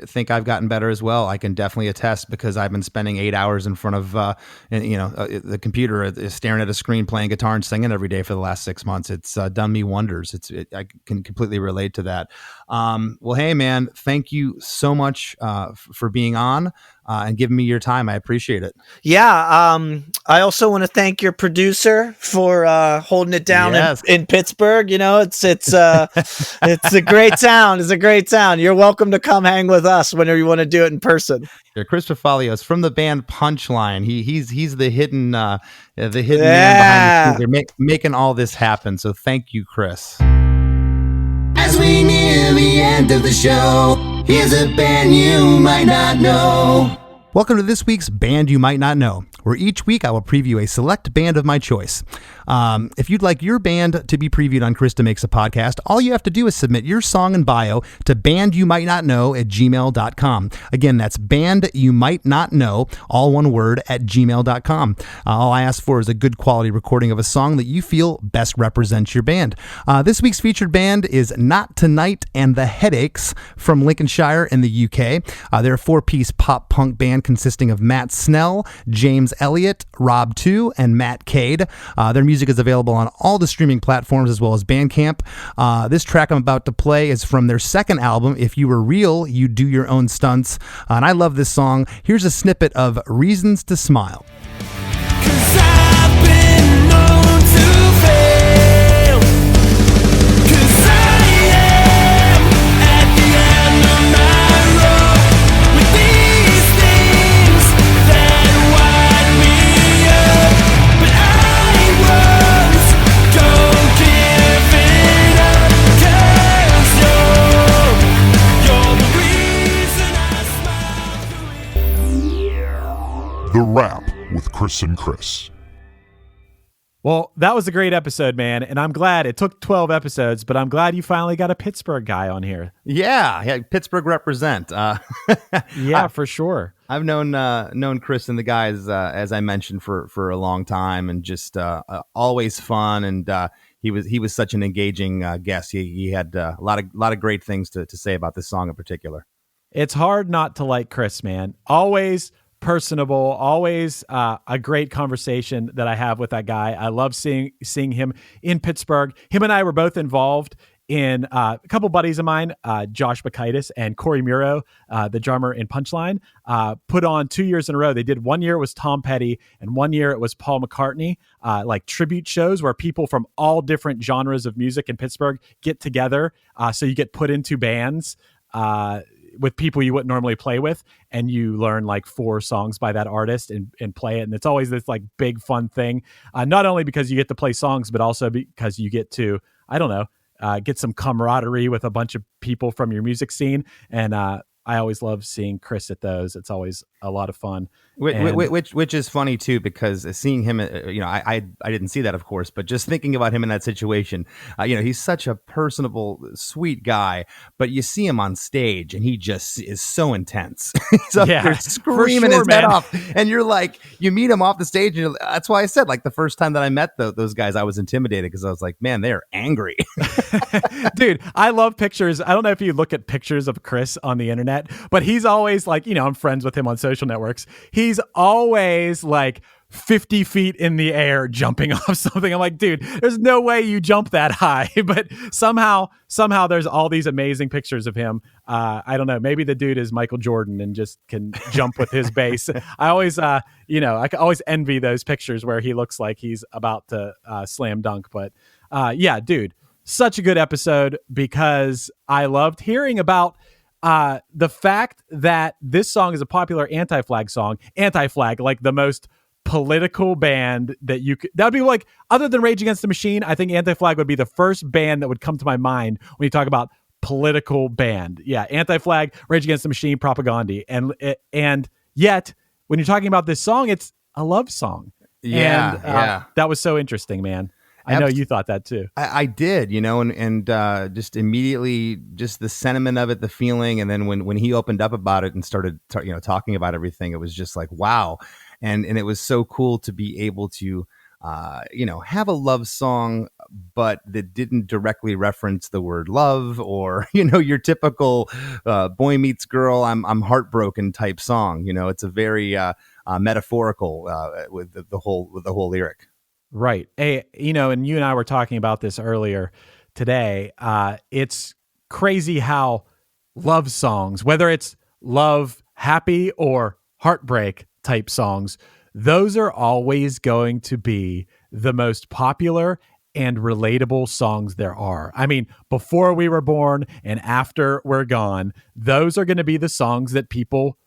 think I've gotten better as well. I can definitely attest, because I've been spending 8 hours in front of the computer, staring at a screen, playing guitar and singing every day for the last 6 months. It's done me wonders. I can completely relate to that. Well, hey man, thank you so much for being on and giving me your time. I appreciate it. Yeah. I also want to thank your producer for holding it down in Pittsburgh. It's it's a great town. It's a great town. You're welcome to come hang with us whenever you want to do it in person. Yeah, Chris Trafalios from the band Punchline. He's the hidden man behind the scenes. They're making all this happen. So thank you, Chris. As we near the end of the show, here's a band you might not know. Welcome to this week's Band You Might Not Know, where each week I will preview a select band of my choice. If you'd like your band to be previewed on Chris DeMakes a Podcast, all you have to do is submit your song and bio to bandyoumighttnotknow@gmail.com. Again, that's bandyoumighttnotknow, all one word, @gmail.com. All I ask for is a good quality recording of a song that you feel best represents your band. This week's featured band is Not Tonight and the Headaches from Lincolnshire in the UK. They're a 4-piece pop punk band consisting of Matt Snell, James Elliott, Rob 2, and Matt Cade. Their music is available on all the streaming platforms as well as Bandcamp. This track I'm about to play is from their second album, If You Were Real, You Do Your Own Stunts. And I love this song. Here's a snippet of Reasons to Smile. 'Cause I've been known to fail. 'Cause I am at the end of my road with these things that wind me up. But I won't, don't give it up, 'cause you're the reason I smile. The Wrap with Chris and Chris. Well, that was a great episode, man. And I'm glad it took 12 episodes, but I'm glad you finally got a Pittsburgh guy on here. Yeah, Pittsburgh represent. Yeah, for sure. I've known Chris and the guys, as I mentioned, for a long time, and just always fun. And he was such an engaging guest. He had a lot of great things to say about this song in particular. It's hard not to like Chris, man. Always personable, always a great conversation that I have with that guy. I love seeing him in Pittsburgh. Him and I were both involved in a couple buddies of mine, Josh Bakaitis and Corey Muro, the drummer in Punchline, put on 2 years in a row. They did 1 year it was Tom Petty, and 1 year it was Paul McCartney, like tribute shows where people from all different genres of music in Pittsburgh get together. So you get put into bands with people you wouldn't normally play with, and you learn like 4 songs by that artist and play it. And it's always this like big fun thing, not only because you get to play songs, but also because you get to, I don't know, get some camaraderie with a bunch of people from your music scene. And I always love seeing Chris at those. It's always a lot of fun. Which is funny too, because seeing him, I didn't see that, of course, but just thinking about him in that situation, he's such a personable, sweet guy, but you see him on stage and he just is so intense. He's up there screaming his head off, and you're like, you meet him off the stage, and that's why I said, like, the first time that I met those guys, I was intimidated because I was like, man, they're angry. Dude, I love pictures. I don't know if you look at pictures of Chris on the internet, but he's always like, I'm friends with him on social networks. He's always like 50 feet in the air jumping off something. I'm like, dude, there's no way you jump that high. But somehow there's all these amazing pictures of him. I don't know. Maybe the dude is Michael Jordan and just can jump with his bass. I always, I always envy those pictures where he looks like he's about to slam dunk. But yeah, dude, such a good episode, because I loved hearing about the fact that this song is a popular anti-flag song. Anti-flag, like the most political band that you could, that would be like, other than Rage Against the Machine, I think Anti-Flag would be the first band that would come to my mind when you talk about political band. Yeah, Anti-Flag, Rage Against the Machine, Propaganda, and yet when you're talking about this song, it's a love song. Yeah, and, yeah. that was so interesting, man. I know you thought that too. I did, and just immediately, just the sentiment of it, the feeling, and then when he opened up about it and started, talking about everything, it was just like, wow, and it was so cool to be able to, have a love song, but that didn't directly reference the word love or your typical boy meets girl, I'm heartbroken type song. It's a very metaphorical with the whole lyric. Right. Hey, and you and I were talking about this earlier today. It's crazy how love songs, whether it's love, happy, or heartbreak type songs, those are always going to be the most popular and relatable songs there are. I mean, before we were born and after we're gone, those are going to be the songs that people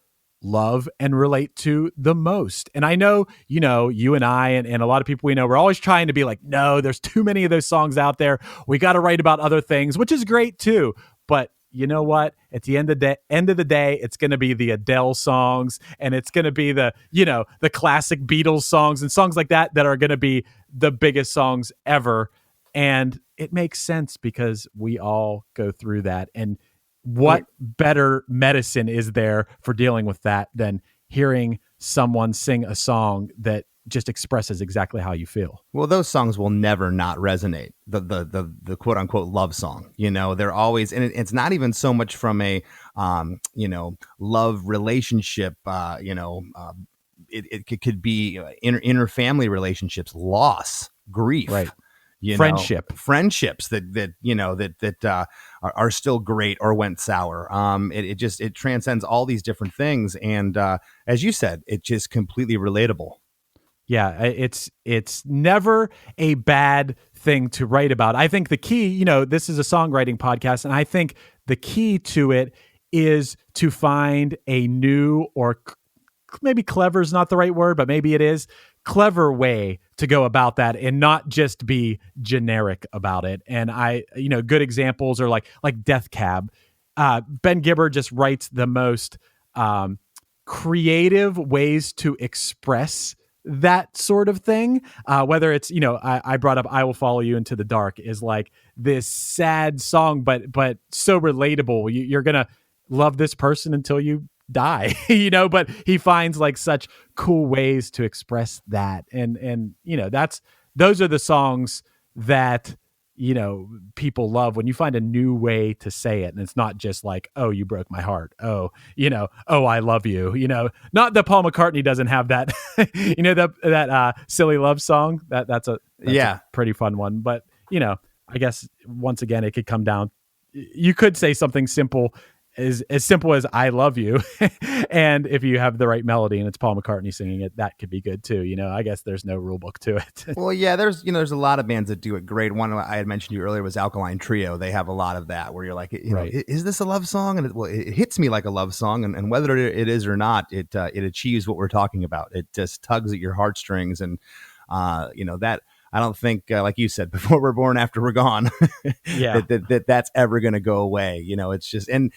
love and relate to the most. And I know, you and I and a lot of people we know, we're always trying to be like, no, there's too many of those songs out there. We got to write about other things, which is great too. But you know what? At the end of the day, it's going to be the Adele songs, and it's going to be the classic Beatles songs and songs like that are going to be the biggest songs ever. And it makes sense because we all go through that. And what better medicine is there for dealing with that than hearing someone sing a song that just expresses exactly how you feel? Well, those songs will never not resonate. The quote unquote love song, they're always, and it's not even so much from a, love relationship, it could be inner family relationships, loss, grief, right. Friendships that are still great or went sour. It transcends all these different things. And as you said, it's just completely relatable. Yeah, it's never a bad thing to write about. I think the key, this is a songwriting podcast, and I think the key to it is to find a new, or maybe clever is not the right word, but maybe it is, clever way to go about that and not just be generic about it. And good examples are like Death Cab. Ben Gibbard just writes the most creative ways to express that sort of thing. Whether it's, I brought up I Will Follow You Into the Dark is like this sad song, but so relatable. You're going to love this person until you die, but he finds like such cool ways to express that. And those are the songs that, people love when you find a new way to say it. And it's not just like, oh, you broke my heart. Oh, oh, I love you, not that Paul McCartney doesn't have that, that silly love song that's a pretty fun one. But, I guess once again, it could come down, you could say something simple as simple as I love you. And if you have the right melody and it's Paul McCartney singing it, that could be good too. I guess there's no rule book to it. Well, yeah, there's a lot of bands that do it great. One I had mentioned to you earlier was Alkaline Trio. They have a lot of that where you're like, is this a love song? And it hits me like a love song. And whether it is or not, it achieves what we're talking about. It just tugs at your heartstrings. And, that, I don't think, like you said, before we're born, after we're gone, that's ever going to go away. It's just, and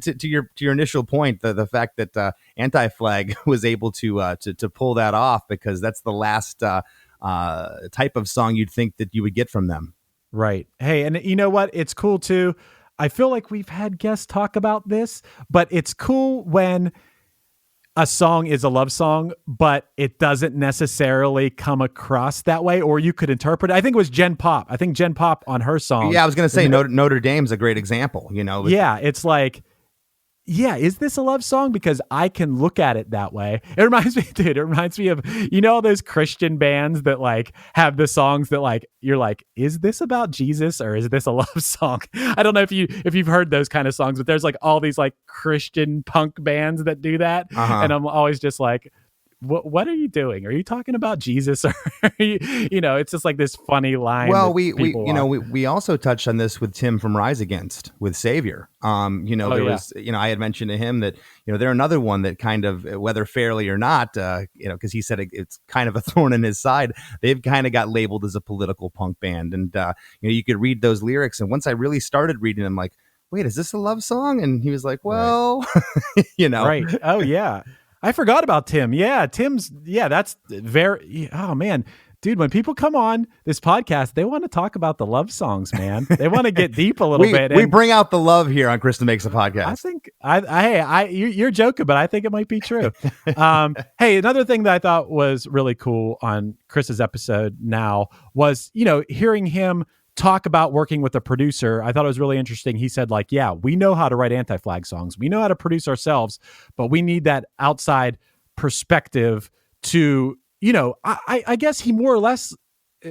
to your initial point, the fact that Anti-Flag was able to pull that off, because that's the last type of song you'd think that you would get from them. Right. Hey, and you know what? It's cool too. I feel like we've had guests talk about this, but it's cool when a song is a love song, but it doesn't necessarily come across that way, or you could interpret it. I think it was Jen Pop. I think Jen Pop on her song. Yeah, I was going to say Notre Dame's a great example, Yeah, it's like, is this a love song? Because I can look at it that way. It reminds me of, all those Christian bands that like have the songs that like, you're like, is this about Jesus or is this a love song? I don't know if you've heard those kind of songs, but there's like all these like Christian punk bands that do that. Uh-huh. And I'm always just like, what are you doing? Are you talking about Jesus? Or it's just like this funny line. Well, we also touched on this with Tim from Rise Against with Savior. Was, I had mentioned to him that, they're another one that kind of, whether fairly or not, because he said it's kind of a thorn in his side. They've kind of got labeled as a political punk band. And, you could read those lyrics. And once I really started reading them, like, wait, is this a love song? And he was like, well, you know. Right. Oh yeah. I forgot about Tim. Yeah. That's very, oh man, dude, when people come on this podcast, they want to talk about the love songs, man. They want to get deep a little bit. We bring out the love here on Chris Makes a Podcast. I think you're joking, but I think it might be true. Hey, another thing that I thought was really cool on Chris's episode now was, hearing him talk about working with a producer. I thought it was really interesting. He said, like, yeah, we know how to write Anti-Flag songs. We know how to produce ourselves, but we need that outside perspective to, I guess he more or less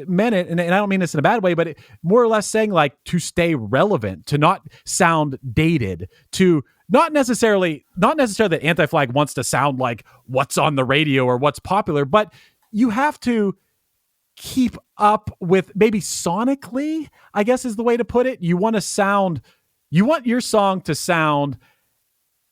meant it, and I don't mean this in a bad way, but more or less saying, like, to stay relevant, to not sound dated, to not necessarily that Anti-Flag wants to sound like what's on the radio or what's popular, but you have to keep up with, maybe sonically, I guess is the way to put it. You want your song to sound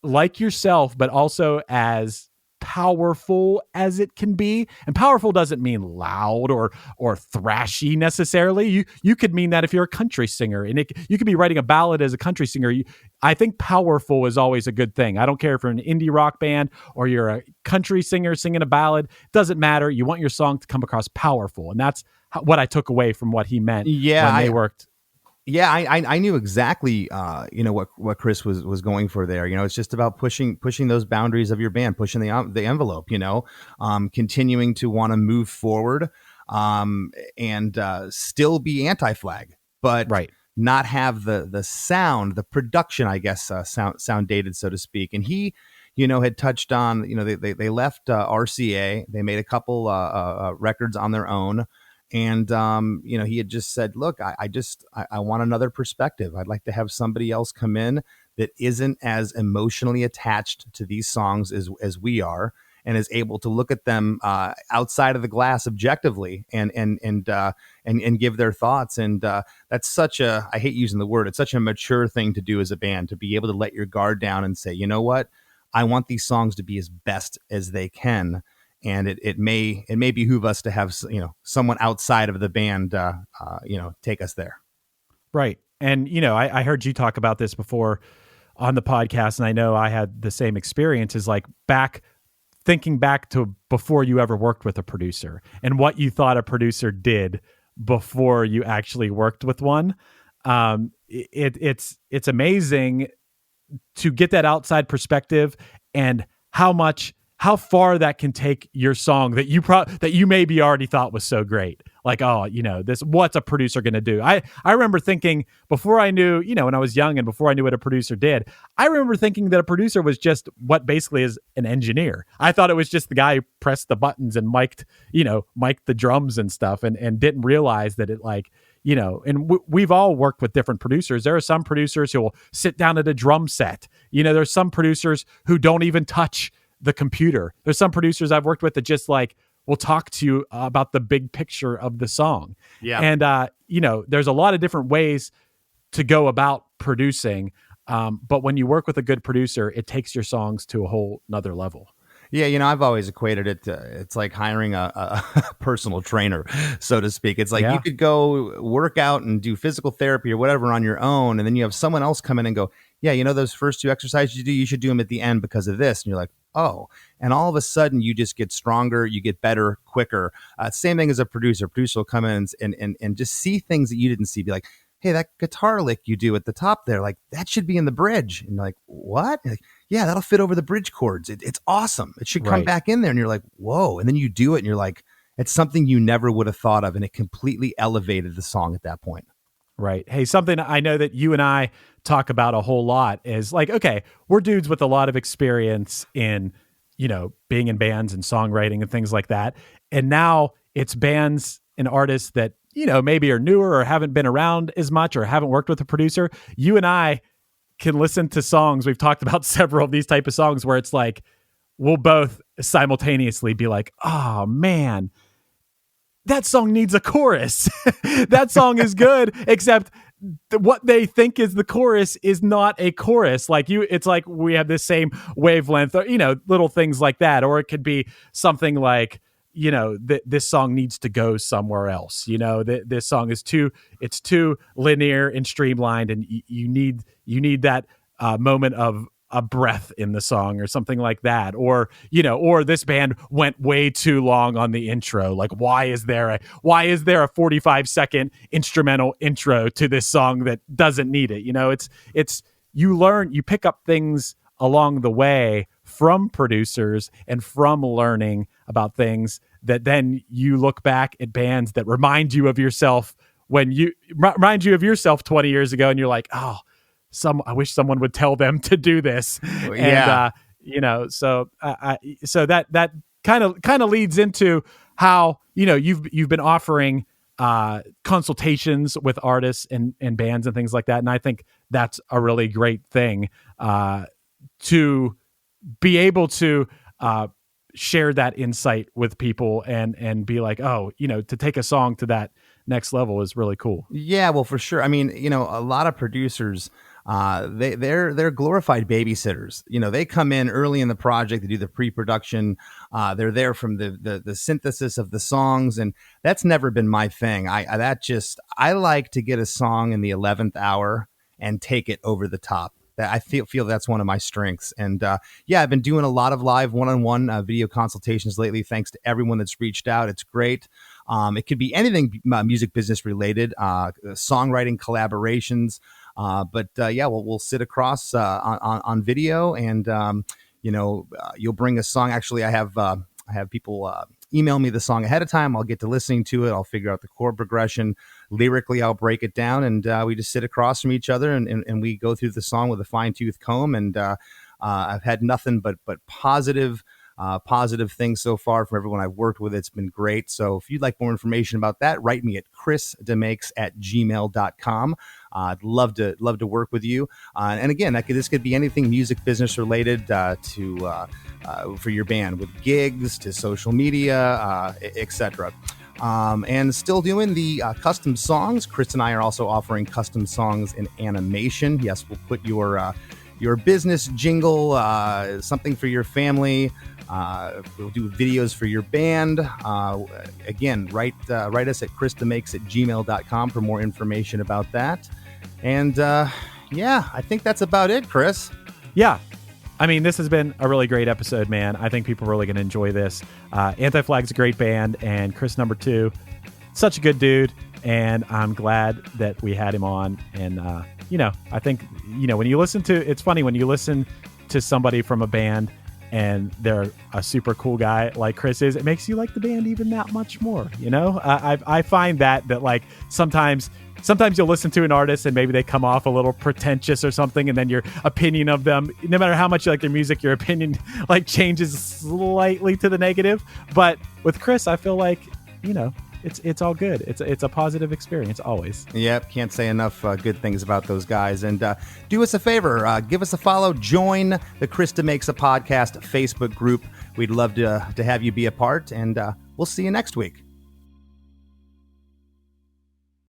like yourself, but also as powerful as it can be. And powerful doesn't mean loud or thrashy necessarily. You could mean that if you're a country singer, and you could be writing a ballad as a country singer. I think powerful is always a good thing. I don't care if you're an indie rock band or you're a country singer singing a ballad. It doesn't matter. You want your song to come across powerful. And that's what I took away from what he meant when they worked. Yeah, I knew exactly, what Chris was going for there. It's just about pushing those boundaries of your band, pushing the envelope. Continuing to want to move forward, and still be Anti-Flag, but not have the sound, the production, I guess, sound dated, so to speak. And he, had touched on, they left RCA, they made a couple records on their own. And, he had just said, look, I want another perspective. I'd like to have somebody else come in that isn't as emotionally attached to these songs as we are, and is able to look at them outside of the glass objectively and give their thoughts. And that's such a, I hate using the word, it's such a mature thing to do as a band, to be able to let your guard down and say, you know what, I want these songs to be as best as they can. And it may behoove us to have, someone outside of the band, take us there. Right. And, I heard you talk about this before on the podcast, and I know I had the same experience, is like thinking back to before you ever worked with a producer and what you thought a producer did before you actually worked with one. It's amazing to get that outside perspective, and how far that can take your song that you maybe already thought was so great. Like, what's a producer going to do? I remember thinking, before I knew, when I was young and before I knew what a producer did, I remember thinking that a producer was just what basically is an engineer. I thought it was just the guy who pressed the buttons and mic'd the drums and stuff, and didn't realize that it, like, and we've all worked with different producers. There are some producers who will sit down at a drum set. There's some producers who don't even touch the computer. There's some producers I've worked with that just, like, will talk to you about the big picture of the song. Yeah. And, there's a lot of different ways to go about producing. But when you work with a good producer, it takes your songs to a whole nother level. Yeah, I've always equated it to, it's like hiring a personal trainer, so to speak. It's like you could go work out and do physical therapy or whatever on your own, and then you have someone else come in and go, yeah, those first two exercises you should do them at the end because of this. And you're like, oh, and all of a sudden you just get stronger, you get better, quicker. Same thing as a producer. Producer will come in and just see things that you didn't see. Be like, hey, that guitar lick you do at the top there, like, that should be in the bridge. And you're like, what? You're like, yeah, that'll fit over the bridge chords. It's awesome. It should come back in there. And you're like, whoa. And then you do it and you're like, it's something you never would have thought of. And it completely elevated the song at that point. Right. Hey, something I know that you and I talk about a whole lot is, like, okay, we're dudes with a lot of experience in, being in bands and songwriting and things like that. And now it's bands and artists that, maybe are newer or haven't been around as much or haven't worked with a producer. You and I can listen to songs. We've talked about several of these type of songs where it's like, we'll both simultaneously be like, oh man, that song needs a chorus. That song is good, except what they think is the chorus is not a chorus. Like, it's like we have this same wavelength, or, little things like that. Or it could be something like, this song needs to go somewhere else. This song is too linear and streamlined, and you need that moment of a breath in the song or something like that. Or this band went way too long on the intro. Like, why is there a 45-second instrumental intro to this song that doesn't need it? It's you pick up things along the way from producers and from learning about things that then you look back at bands that remind you of yourself 20 years ago, and you're like, oh, I wish someone would tell them to do this. Yeah. And so that kind of leads into how you've been offering consultations with artists and bands and things like that, and I think that's a really great thing to be able to share that insight with people and be like, oh, to take a song to that next level is really cool. Yeah, well, for sure. I mean, a lot of producers, they're glorified babysitters. They come in early in the project, they do the pre-production. They're there from the synthesis of the songs, and that's never been my thing. I like to get a song in the 11th hour and take it over the top. I feel that's one of my strengths. And I've been doing a lot of live one-on-one video consultations lately. Thanks to everyone that's reached out. It's great. It could be anything music business related, songwriting collaborations. But we'll sit across on video, and you'll bring a song. Actually, I have people email me the song ahead of time. I'll get to listening to it. I'll figure out the chord progression. Lyrically, I'll break it down, and we just sit across from each other, and we go through the song with a fine-tooth comb. And I've had nothing but positive things so far from everyone I've worked with. It's been great. So if you'd like more information about that, write me at chrisdemakes@gmail.com. I'd love to work with you. And again, this could be anything music business related for your band, with gigs to social media, etc. And still doing the custom songs. Chris and I are also offering custom songs in animation. Yes, we'll put your business jingle, something for your family. We'll do videos for your band. Again, write us at chrisdemakes@gmail.com for more information about that. And I think that's about it, Chris. Yeah. I mean, this has been a really great episode, man. I think people are really going to enjoy this. Anti-Flag's a great band, and Chris number 2, such a good dude. And I'm glad that we had him on. And, I think, when you listen to, it's funny when you listen to somebody from a band and they're a super cool guy like Chris is, it makes you like the band even that much more. I find that like sometimes you'll listen to an artist and maybe they come off a little pretentious or something, and then your opinion of them, no matter how much you like their music, your opinion like changes slightly to the negative. But with Chris, I feel like, it's all good. It's a positive experience always. Yep, can't say enough good things about those guys. And do us a favor, give us a follow, join the Chris DeMakes a Podcast Facebook group. We'd love to have you be a part, and we'll see you next week.